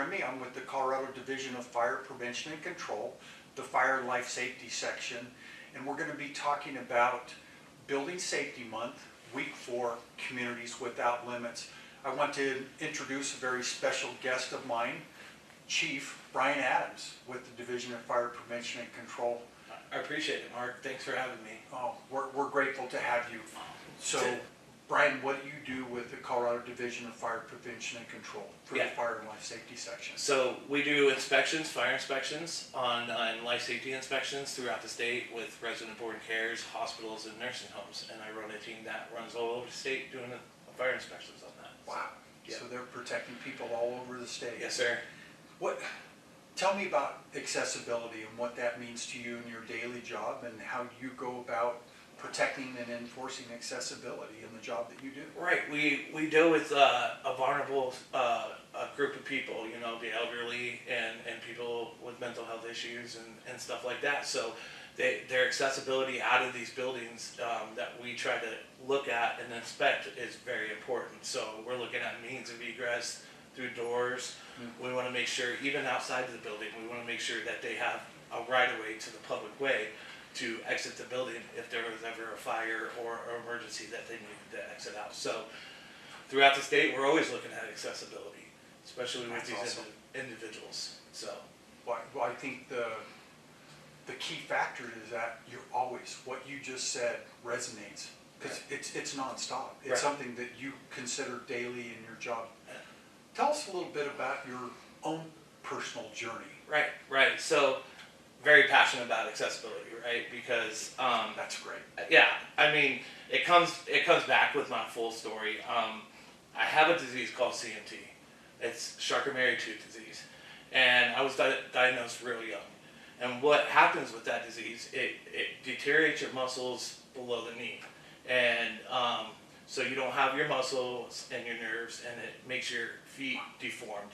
Remy. I'm with the Colorado Division of Fire Prevention and Control, the Fire and Life Safety section, and we're going to be talking about Building Safety Month, Week 4, Communities Without Limits. I want to introduce a very special guest of mine, Chief Bryan Adams with the Division of Fire Prevention and Control. I appreciate it, Mark. Thanks for having me. Oh, we're grateful to have you. So, Bryan, what do you do with the Colorado Division of Fire Prevention and Control for the Fire and Life Safety section? So we do inspections, fire inspections, and life safety inspections throughout the state with resident board and cares, hospitals, and nursing homes. And I run a team that runs all over the state doing fire inspections on that. Wow. Yeah. So they're protecting people all over the state. Yes, sir. Tell me about accessibility and what that means to you in your daily job and how you go about protecting and enforcing accessibility in the job that you do. Right. We deal with a vulnerable a group of people, you know, the elderly and people with mental health issues and stuff like that. So their accessibility out of these buildings that we try to look at and inspect is very important. So we're looking at means of egress through doors. We want to make sure, even outside of the building, we want to make sure that they have a right-of-way to the public way to exit the building if there was ever a fire or an emergency that they needed to exit out. So throughout the state, we're always looking at accessibility, especially with these individuals. So, well, I think the key factor is that you're always, what you just said resonates, because it's nonstop. It's something that you consider daily in your job. Tell us a little bit about your own personal journey. Right. So, very passionate about accessibility, right? Because that's great. Yeah, I mean, it comes back with my full story. I have a disease called CMT. It's Charcot-Marie tooth disease, and I was diagnosed real young. And what happens with that disease? It deteriorates your muscles below the knee, and so you don't have your muscles and your nerves, and it makes your feet deformed.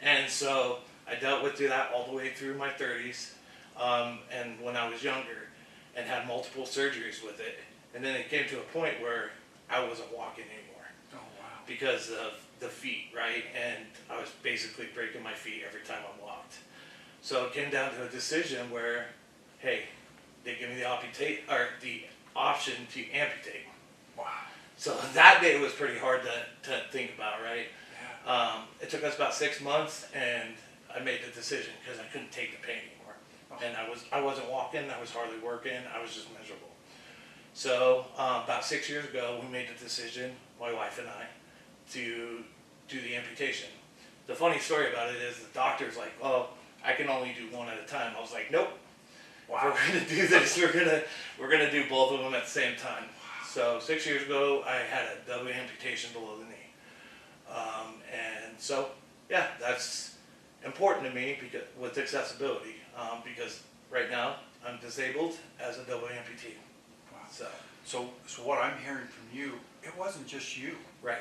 And so I dealt with that all the way through my 30s. And when I was younger, and had multiple surgeries with it, and then it came to a point where I wasn't walking anymore. Oh wow! Because of the feet, right? And I was basically breaking my feet every time I walked. So it came down to a decision where, hey, they give me the option to amputate. Wow! So that day was pretty hard to think about, right? Yeah. It took us about 6 months, and I made the decision because I couldn't take the pain anymore. And I wasn't walking, I was hardly working, I was just miserable. So about 6 years ago, we made the decision, my wife and I, to do the amputation. The funny story about it is the doctor's like, oh, I can only do one at a time. I was like, nope. Wow. If we're gonna do this, we're gonna do both of them at the same time. So 6 years ago, I had a double amputation below the knee. And so, yeah, that's important to me because with accessibility, because right now I'm disabled as a double amputee. Wow. So what I'm hearing from you, it wasn't just you. Right.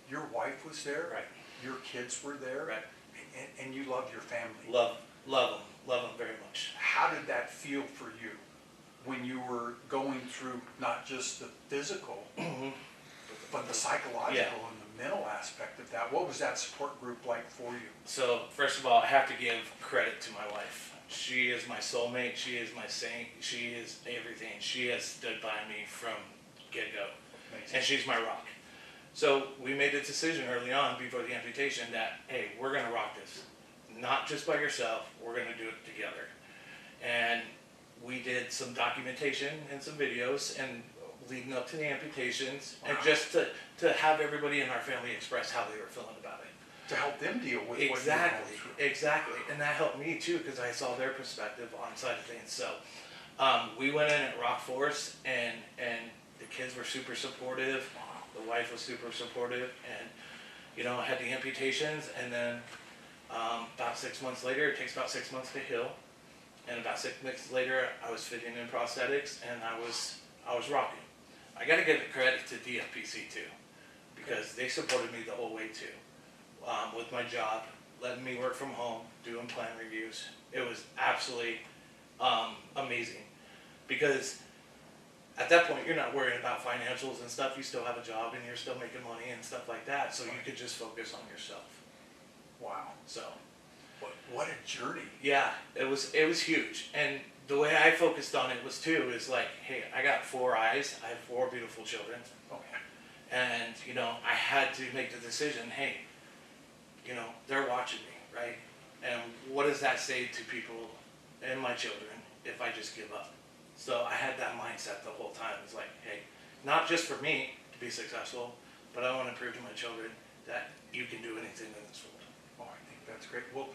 Your wife was there. Right. Your kids were there. Right. And you love your family. Love them very much. How did that feel for you when you were going through not just the physical, but the psychological and the mental aspect of that? What was that support group like for you? So first of all, I have to give credit to my wife. She is my soulmate. She is my saint. She is everything. She has stood by me from get-go. And she's my rock. So we made the decision early on before the amputation that, hey, we're going to rock this. Not just by yourself. We're going to do it together. And we did some documentation and some videos and leading up to the amputations, and just to have everybody in our family express how they were feeling about it. To help them deal with Exactly, and that helped me too because I saw their perspective on side of things. So we went in at rock force, and the kids were super supportive. The wife was super supportive, and you know, I had the amputations, and then about 6 months later, it takes about 6 months to heal, and about 6 months later, I was fitting in prosthetics, and I was rocking. I got to give the credit to DFPC too, because they supported me the whole way too. With my job, letting me work from home, doing plan reviews. It was absolutely amazing, because at that point you're not worrying about financials and stuff. You still have a job and you're still making money and stuff like that, so you could just focus on yourself. Wow. So What a journey. Yeah, it was huge. And the way I focused on it was too, is like, hey, I got 4 eyes, I have 4 beautiful children. Okay. And, you know, I had to make the decision, hey, you know, they're watching me, right? And what does that say to people and my children if I just give up? So I had that mindset the whole time. It's like, hey, not just for me to be successful, but I want to prove to my children that you can do anything in this world. Oh, I think that's great. Well,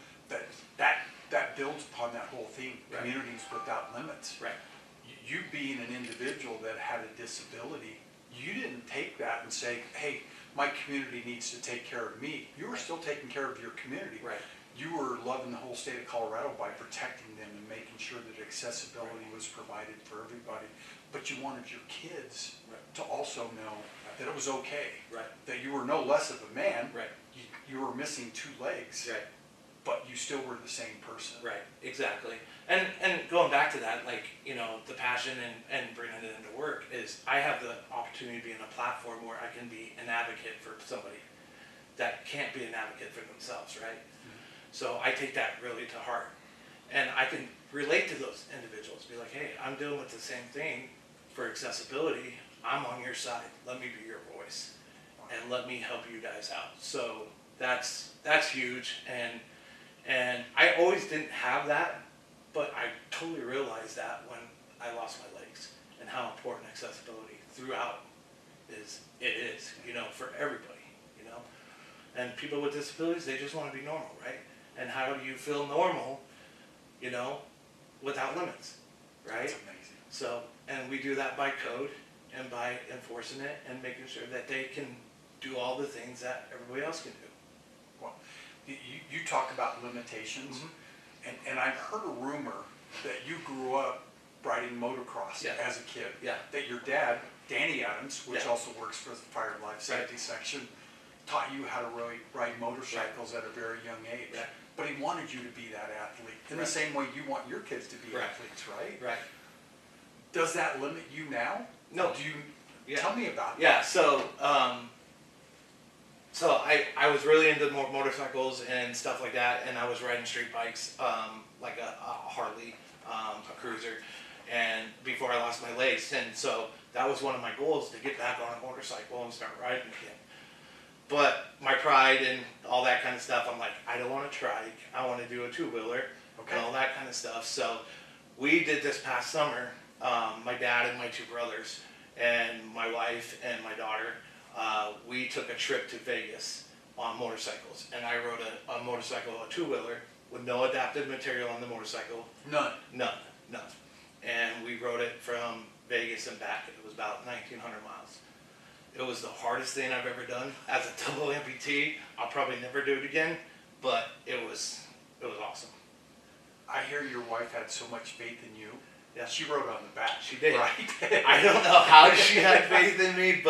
that builds upon that whole theme, Right. communities without limits. Right. You being an individual that had a disability, you didn't take that and say, hey, my community needs to take care of me. You were still taking care of your community. Right. You were loving the whole state of Colorado by protecting them and making sure that accessibility was provided for everybody. But you wanted your kids to also know that it was okay. Right. That you were no less of a man. Right. You were missing 2 legs. Right. But you still were the same person. Right, exactly. And going back to that, like, you know, the passion and bringing it into work is I have the opportunity to be in a platform where I can be an advocate for somebody that can't be an advocate for themselves, right? Mm-hmm. So I take that really to heart. And I can relate to those individuals, be like, hey, I'm dealing with the same thing for accessibility. I'm on your side. Let me be your voice. And let me help you guys out. So that's huge. And I always didn't have that, but I totally realized that when I lost my legs and how important accessibility throughout is, you know, for everybody, you know. And people with disabilities, they just want to be normal, right? And how do you feel normal, you know, without limits, right? That's amazing. So, and we do that by code and by enforcing it and making sure that they can do all the things that everybody else can do. Well, you talk about limitations, and I've heard a rumor that you grew up riding motocross as a kid. Yeah. That your dad, Danny Adams, which Yeah. also works for the Fire and Life Safety section, taught you how to ride motorcycles at a very young age. Right. But he wanted you to be that athlete in the same way you want your kids to be athletes, right? Right. Does that limit you now? No. Do you tell me about it? Yeah. So, so I was really into motorcycles and stuff like that, and I was riding street bikes, like a Harley, a cruiser, and before I lost my legs, and so that was one of my goals, to get back on a motorcycle and start riding again. But my pride and all that kind of stuff, I'm like, I don't want to trike, I want to do a 2-wheeler, and all that kind of stuff. So we did this past summer, my dad and my 2 brothers, and my wife and my daughter, we took a trip to Vegas on motorcycles, and I rode a motorcycle, a 2-wheeler, with no adaptive material on the motorcycle. None. And we rode it from Vegas and back. It was about 1,900 miles. It was the hardest thing I've ever done. As a double amputee, I'll probably never do it again, but it was awesome. I hear your wife had so much faith in you. Yeah. She rode on the back. She did. Right? I don't know how she had faith in me,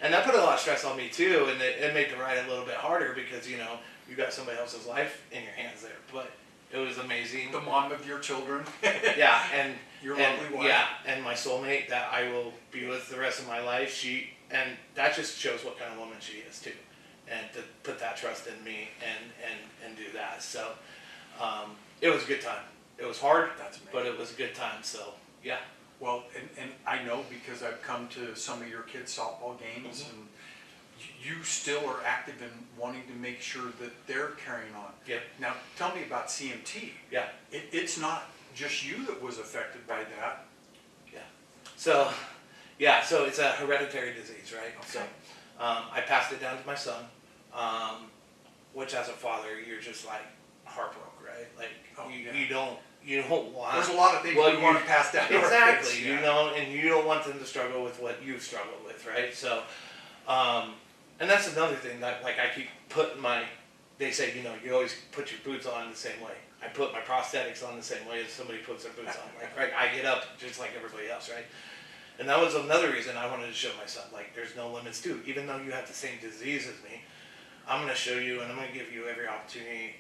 and that put a lot of stress on me too, and it made the ride a little bit harder because, you know, you got somebody else's life in your hands there. But it was amazing. The mom of your children. Yeah, and your lovely wife. Yeah, and my soulmate that I will be with the rest of my life. And that just shows what kind of woman she is too, and to put that trust in me and do that. So it was a good time. It was hard, but it was a good time. So yeah. Well, and I know because I've come to some of your kids' softball games, and you still are active in wanting to make sure that they're carrying on. Yep. Now, tell me about CMT. Yeah. It's not just you that was affected by that. Yeah. So, yeah, so it's a hereditary disease, right? Okay. So I passed it down to my son, which as a father, you're just like heartbroken, right? Like you don't want. There's a lot of things we want to pass down. Exactly, Kids, you know, and you don't want them to struggle with what you've struggled with, right? So, and that's another thing that, like, I keep putting they say, you know, you always put your boots on the same way. I put my prosthetics on the same way as somebody puts their boots on. Like, right, I get up just like everybody else, right? And that was another reason I wanted to show my son, like, there's no limits too. Even though you have the same disease as me, I'm going to show you and I'm going to give you every opportunity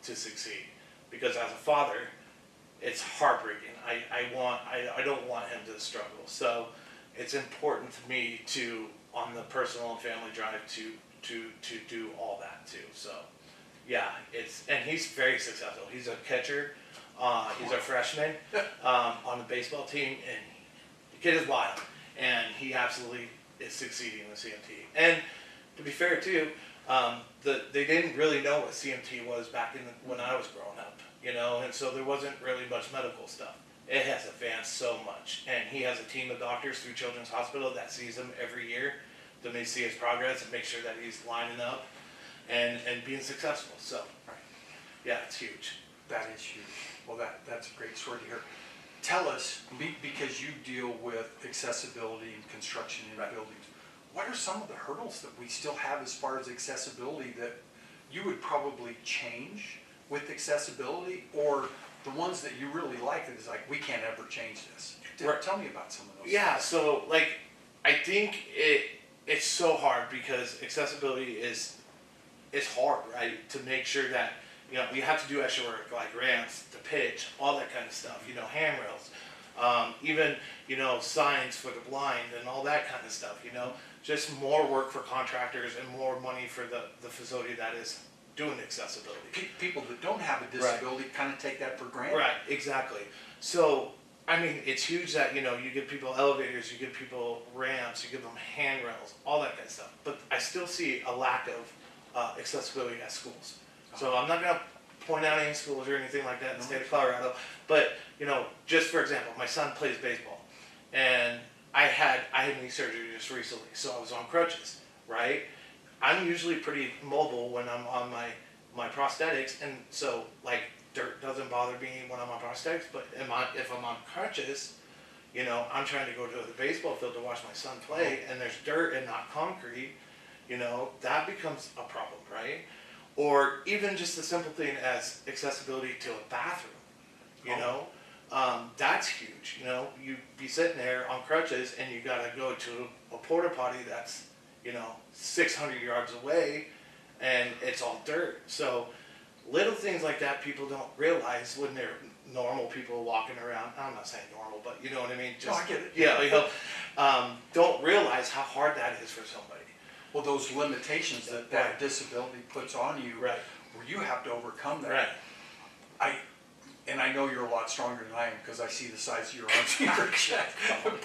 to succeed. Because as a father, it's heartbreaking. I don't want him to struggle. So it's important to me to, on the personal and family drive, to do all that too. So Yeah, and he's very successful. He's a catcher. He's a freshman on the baseball team, and the kid is wild, and he absolutely is succeeding with CMT. And to be fair too, they didn't really know what CMT was back when I was growing up, and so there wasn't really much medical stuff. It has advanced so much, and he has a team of doctors through Children's Hospital that sees him every year to see his progress and make sure that he's lining up and being successful. So, yeah, it's huge. That is huge. Well, that's a great story to hear. Tell us, because you deal with accessibility and construction in buildings, what are some of the hurdles that we still have as far as accessibility that you would probably change with accessibility, or the ones that you really like that is like, we can't ever change this? Tell me about some of those. Yeah, so I think it's so hard because accessibility is hard, right? To make sure that, you have to do extra work like ramps, the pitch, all that kind of stuff, handrails, even, signs for the blind and all that kind of stuff, just more work for contractors and more money for the facility that is doing accessibility. People that don't have a disability kind of take that for granted. Right, exactly. So, it's huge that, you give people elevators, you give people ramps, you give them handrails, all that kind of stuff. But I still see a lack of accessibility at schools. So I'm not going to point out any schools or anything like that in the state of Colorado. But, just for example, my son plays baseball. And I had knee surgery just recently, so I was on crutches, right? I'm usually pretty mobile when I'm on my prosthetics, and so dirt doesn't bother me when I'm on prosthetics. But if I'm on crutches, I'm trying to go to the baseball field to watch my son play, and there's dirt and not concrete, that becomes a problem, right? Or even just the simple thing as accessibility to a bathroom, that's huge. You be sitting there on crutches and you got to go to a porta potty that's 600 yards away, and it's all dirt. So little things like that people don't realize when they're normal people walking around. I'm not saying normal, but you know what I mean. I get it. Yeah, don't realize how hard that is for somebody. Well, those limitations that disability puts on you, where you have to overcome that. Right. I know you're a lot stronger than I am because I see the size of your arms and your chest.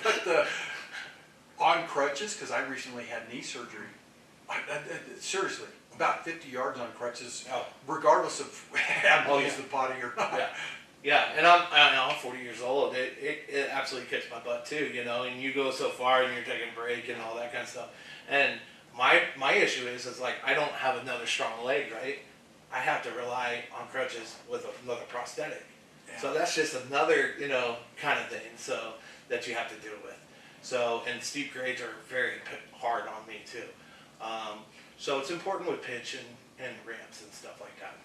But on crutches, because I recently had knee surgery, seriously, about 50 yards on crutches, regardless of having to use the potty or not. Yeah, and I'm 40 years old. It absolutely kicks my butt too, and you go so far and you're taking a break and all that kind of stuff. And my issue is I don't have another strong leg, right? I have to rely on crutches with another prosthetic. Yeah. So that's just another, kind of thing that you have to deal with. So, and steep grades are very hard on me too. So it's important with pitch and ramps and stuff like that.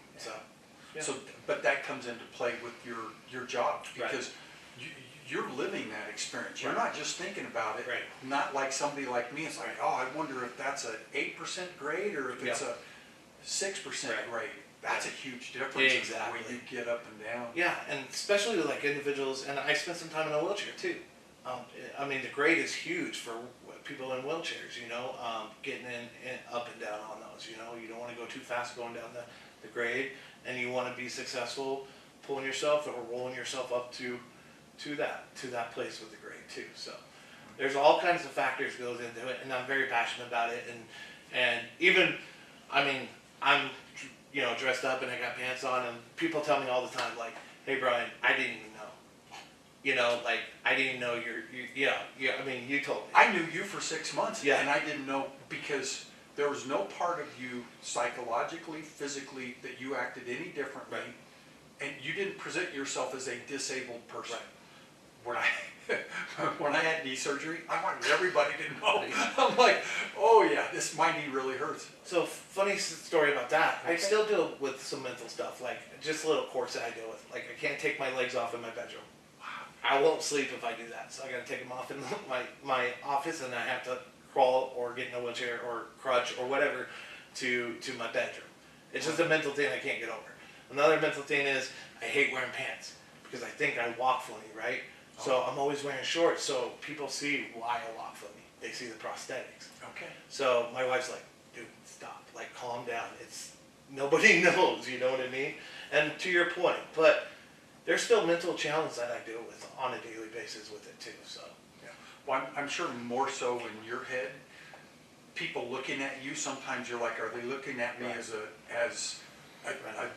Yeah. But that comes into play with your job because you're living that experience. You're not just thinking about it. Right. Not like somebody like me. It's like, I wonder if that's an 8% grade or if it's a 6% grade. That's a huge difference. Exactly. When you get up and down. Yeah, and especially with individuals, and I spent some time in a wheelchair too. The grade is huge for people in wheelchairs, getting in up and down on those, you don't want to go too fast going down the grade, and you want to be successful pulling yourself or rolling yourself up to that place with the grade too. So there's all kinds of factors goes into it, and I'm very passionate about it, and even, I'm dressed up and I got pants on, and people tell me all the time, hey Bryan, I didn't even know. I didn't even know you told me. I knew you for 6 months, yeah. And I didn't know because there was no part of you psychologically, physically, that you acted any differently, and you didn't present yourself as a disabled person. When I had knee surgery, I wanted everybody to know. I'm like, my knee really hurts. So funny story about that. I still deal with some mental stuff, just a little course that I deal with. I can't take my legs off in my bedroom. I won't sleep if I do that, so I got to take them off in my office, and I have to crawl or get in a wheelchair or crutch or whatever to my bedroom. It's just a mental thing I can't get over. Another mental thing is I hate wearing pants because I think I walk funny, right? So I'm always wearing shorts, so people see why I walk funny. They see the prosthetics. Okay. So my wife's like, dude, stop. Calm down. nobody knows, you know what I mean? And to your point, but there's still mental challenge that I deal with on a daily basis with it too, so. Yeah. Well, I'm sure more so in your head, people looking at you, sometimes you're like, are they looking at me Right. as a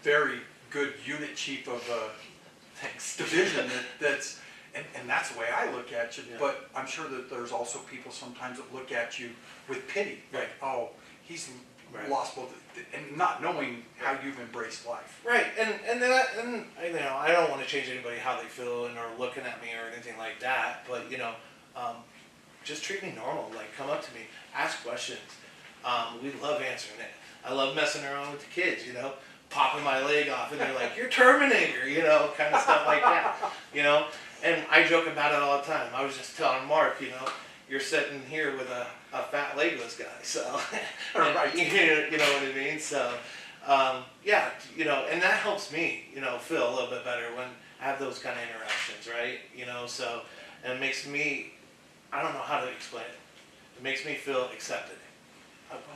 very good unit chief of a division that's, and that's the way I look at you, Yeah. but I'm sure that there's also people sometimes that look at you with pity, like, Right. oh, he's Right. lost both, and not knowing how you've embraced life. Right, and you know, I don't want to change anybody how they feel and are looking at me or anything like that, but you know, just treat me normal. Like, come up to me, ask questions. We love answering it. I love messing around with the kids, you know, popping my leg off, and they're like, "You're Terminator," you know, kind of stuff like that, you know. And I joke about it all the time. I was just telling Mark, you know, you're sitting here with a fat legless guy, so Right. you know what I mean. So yeah, you know, and that helps me, you know, feel a little bit better when I have those kind of interactions, right? You know, so and it makes me, I don't know how to explain it. It makes me feel accepted.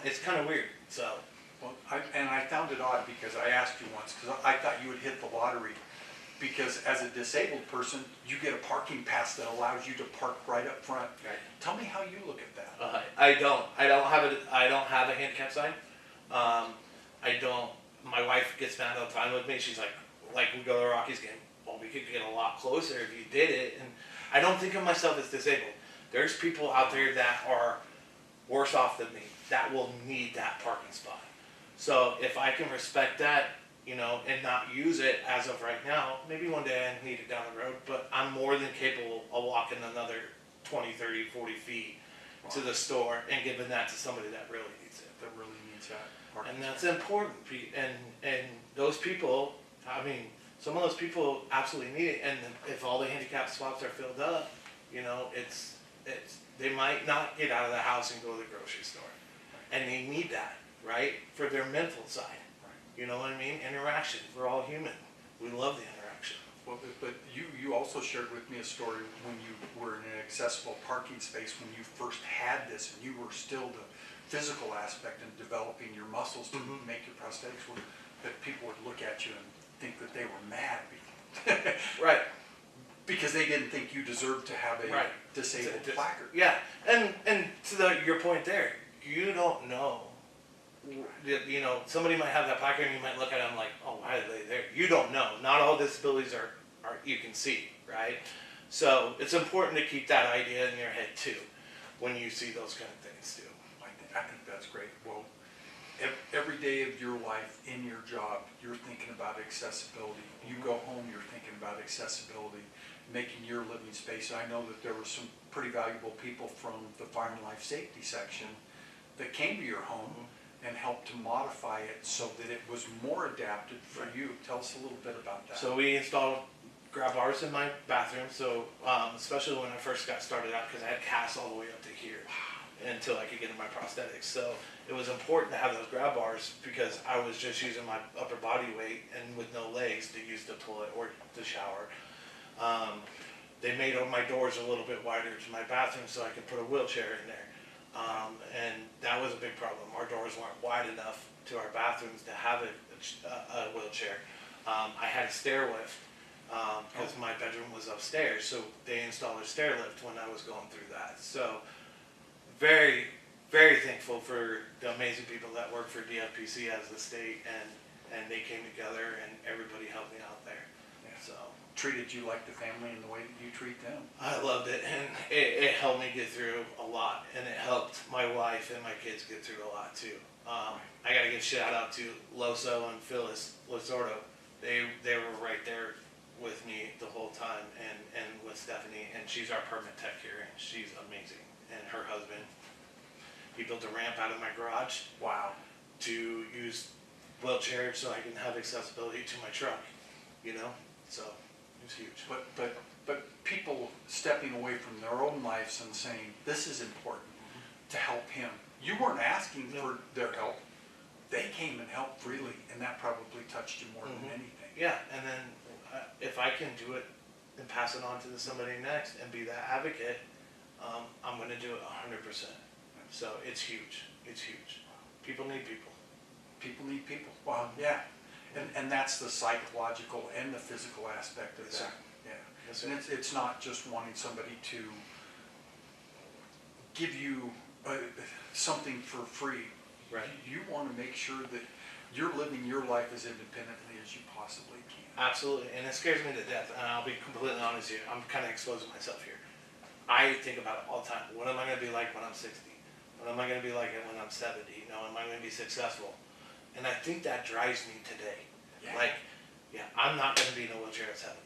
It's kind of weird, so. Well, I found it odd because I asked you once, because I thought you would hit the lottery, because as a disabled person, you get a parking pass that allows you to park right up front. Right. Tell me how you look at that. I don't have a handicap sign. I don't. My wife gets mad all the time with me. She's like we go to the Rockies game. Well, we could get a lot closer if you did it. And I don't think of myself as disabled. There's people out there that are worse off than me that will need that parking spot. So if I can respect that, you know, and not use it as of right now, maybe one day I need it down the road, but I'm more than capable of walking another 20, 30, 40 feet to the store and giving that to somebody that really needs it. That really needs that parking And that's spot. important. And those people, I mean, some of those people absolutely need it. And if all the handicap spots are filled up, you know, it's they might not get out of the house and go to the grocery store. And they need that, right? For their mental side. You know what I mean? Interaction. We're all human. We love the interaction. Well, but you also shared with me a story when you were in an accessible parking space when you first had this, and you were still the physical aspect and developing your muscles to make your prosthetics work, that people would look at you and think that they were mad. Right. Because they didn't think you deserved to have a Right. disabled placard. Yeah. And to your point there, you don't know. You know, somebody might have that placard and you might look at them like, oh, why are they there? You don't know. Not all disabilities are you can see, right? So it's important to keep that idea in your head too when you see those kind of things too. I think that's great. Well, every day of your life in your job, you're thinking about accessibility. You go home, you're thinking about accessibility, making your living space. I know that there were some pretty valuable people from the Fire and Life Safety section that came to your home and helped to modify it so that it was more adapted for you. Tell us a little bit about that. So we installed grab bars in my bathroom. So especially when I first got started out, because I had casts all the way up to here until I could get in my prosthetics. So it was important to have those grab bars because I was just using my upper body weight and with no legs to use the toilet or the shower. They made my doors a little bit wider to my bathroom so I could put a wheelchair in there. And that was a big problem. Our doors weren't wide enough to our bathrooms to have a wheelchair. I had a stair lift because my bedroom was upstairs, so they installed a stair lift when I was going through that. So very, very thankful for the amazing people that work for DFPC as the state, and they came together and everybody helped me out there. Yeah. So treated you like the family in the way that you treat them. I loved it, and it helped me get through a lot, and it helped my wife and my kids get through a lot too. I gotta give shout out to Loso and Phyllis Lizardo. They were right there with me the whole time, and with Stephanie, and she's our permit tech here, and she's amazing. And her husband, he built a ramp out of my garage. Wow. To use wheelchairs so I can have accessibility to my truck, you know, so it was huge. But people stepping away from their own lives and saying, this is important to help him. You weren't asking for their help. They came and helped freely, and that probably touched you more than anything. Yeah, and then if I can do it and pass it on to somebody next and be that advocate, I'm going to do it 100%. So it's huge. It's huge. People need people. People need people. Well, yeah. And that's the psychological and the physical aspect of Yes, that. sir. Yeah. Yes, sir. And it's not just wanting somebody to give you something for free. Right. You want to make sure that you're living your life as independently as you possibly can. Absolutely, and it scares me to death, and I'll be completely honest here. I'm kind of exposing myself here. I think about it all the time. What am I going to be like when I'm 60? What am I going to be like when I'm 70? You know, am I going to be successful? And I think that drives me today. Yeah. Like, yeah, I'm not going to be in a wheelchair at 70.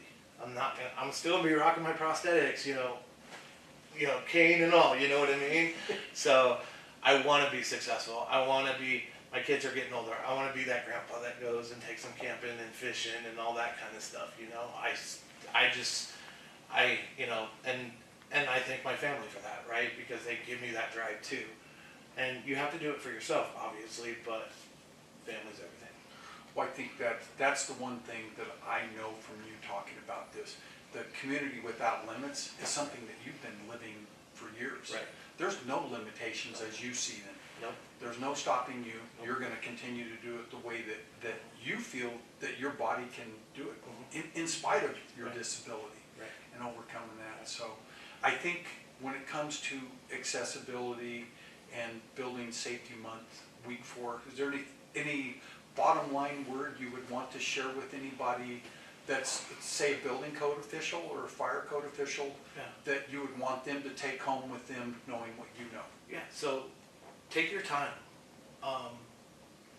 I'm still going to be rocking my prosthetics, you know, cane and all, you know what I mean? So I want to be successful. I want to be, my kids are getting older. I want to be that grandpa that goes and takes them camping and fishing and all that kind of stuff, you know? You know, and I thank my family for that, right? Because they give me that drive too. And you have to do it for yourself, obviously, but family's everything. Well, I think that's the one thing that I know from you talking about this. The community without limits is something that you've been living for years. Right. There's no limitations as you see them. Nope. There's no stopping you. Nope. You're going to continue to do it the way that you feel that your body can do it, in spite of your Right. disability, Right. and overcoming that. So I think when it comes to accessibility and Building Safety Month, week 4, is there any bottom line word you would want to share with anybody that's, say, a building code official or a fire code official, Yeah. that you would want them to take home with them knowing what you know? Yeah, so take your time.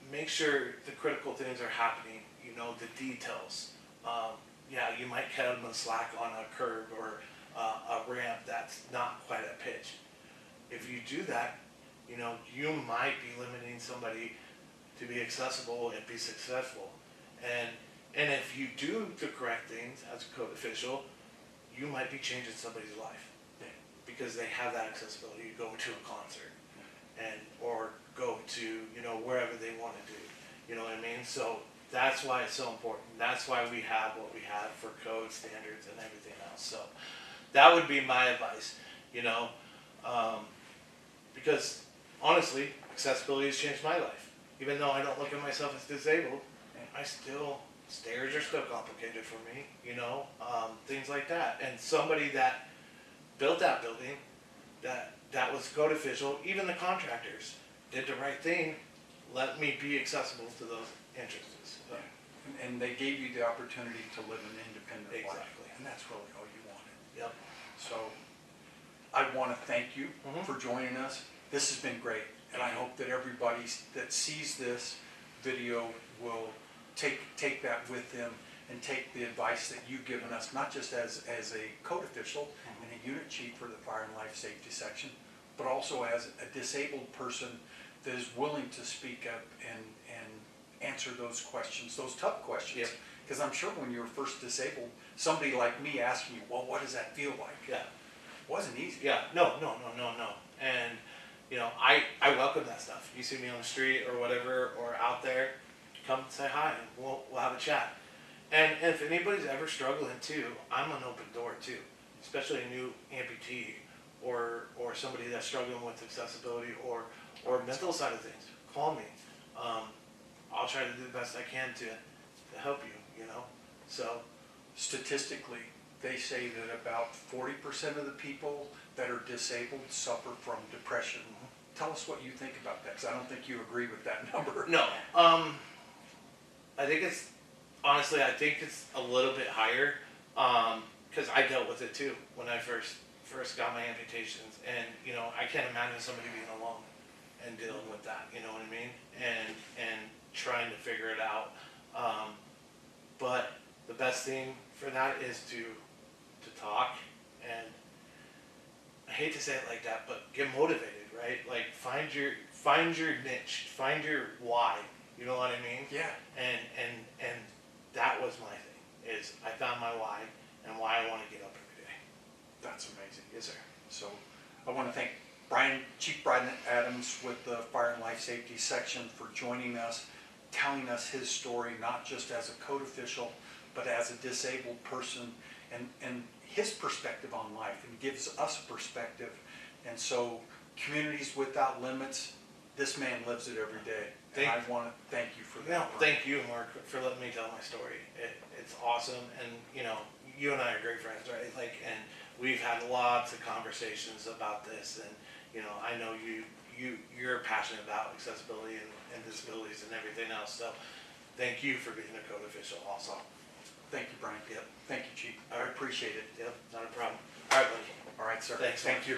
Make sure the critical things are happening, you know, the details. Yeah, you might cut them slack on a curb or a ramp that's not quite at pitch. If you do that, you know, you might be limiting somebody to be accessible and be successful. And if you do the correct things as a code official, you might be changing somebody's life because they have that accessibility. You go to a concert or go to, you know, wherever they want to do, you know what I mean? So that's why it's so important. That's why we have what we have for code standards and everything else. So that would be my advice, you know, because honestly, accessibility has changed my life. Even though I don't look at myself as disabled, stairs are still complicated for me, you know, things like that. And somebody that built that building, that was code official, even the contractors did the right thing, let me be accessible to those entrances. So. And they gave you the opportunity to live an independent life. Exactly. And that's really all you wanted. Yep. So I want to thank you Mhm. for joining us. This has been great. And I hope that everybody that sees this video will take that with them and take the advice that you've given us, not just as a code official and a unit chief for the fire and life safety section, but also as a disabled person that is willing to speak up and answer those questions, those tough questions. Yep. Because I'm sure when you were first disabled, somebody like me asking you, well, what does that feel like? Yeah. It wasn't easy. Yeah. No. And you know, I welcome that stuff. You see me on the street or whatever, or out there, come say hi and we'll have a chat. And if anybody's ever struggling too, I'm an open door too, especially a new amputee or somebody that's struggling with accessibility or mental side of things. Call me. I'll try to do the best I can to help you, you know. So Statistically, they say that about 40% of the people that are disabled suffer from depression. Tell us what you think about that, because I don't think you agree with that number. no, I think it's a little bit higher because I dealt with it too when I first got my amputations, and you know I can't imagine somebody being alone and dealing with that. You know what I mean? And trying to figure it out. But the best thing for that is to talk, and I hate to say it like that, but get motivated, right? Like find your niche, find your why. You know what I mean? Yeah. And that was my thing, is I found my why and why I want to get up every day. That's amazing. Yes, sir. So I want to thank Bryan, Chief Bryan Adams with the Fire and Life Safety section for joining us, telling us his story, not just as a code official, but as a disabled person, and his perspective on life, and gives us a perspective. And so Communities Without Limits, this man lives it every day. And I want to thank you for that. No, Bryan. thank you, Mark, for letting me tell my story. It's awesome, and you know, you and I are great friends, right? Like, and we've had lots of conversations about this, and you know, I know you're passionate about accessibility and disabilities and everything else. So, thank you for being a code official, also. Thank you, Bryan. Yep. Thank you, Chief. All I right. appreciate it. Yep, not a problem. All right, buddy. All right, sir. Thanks, Thank Mark. you.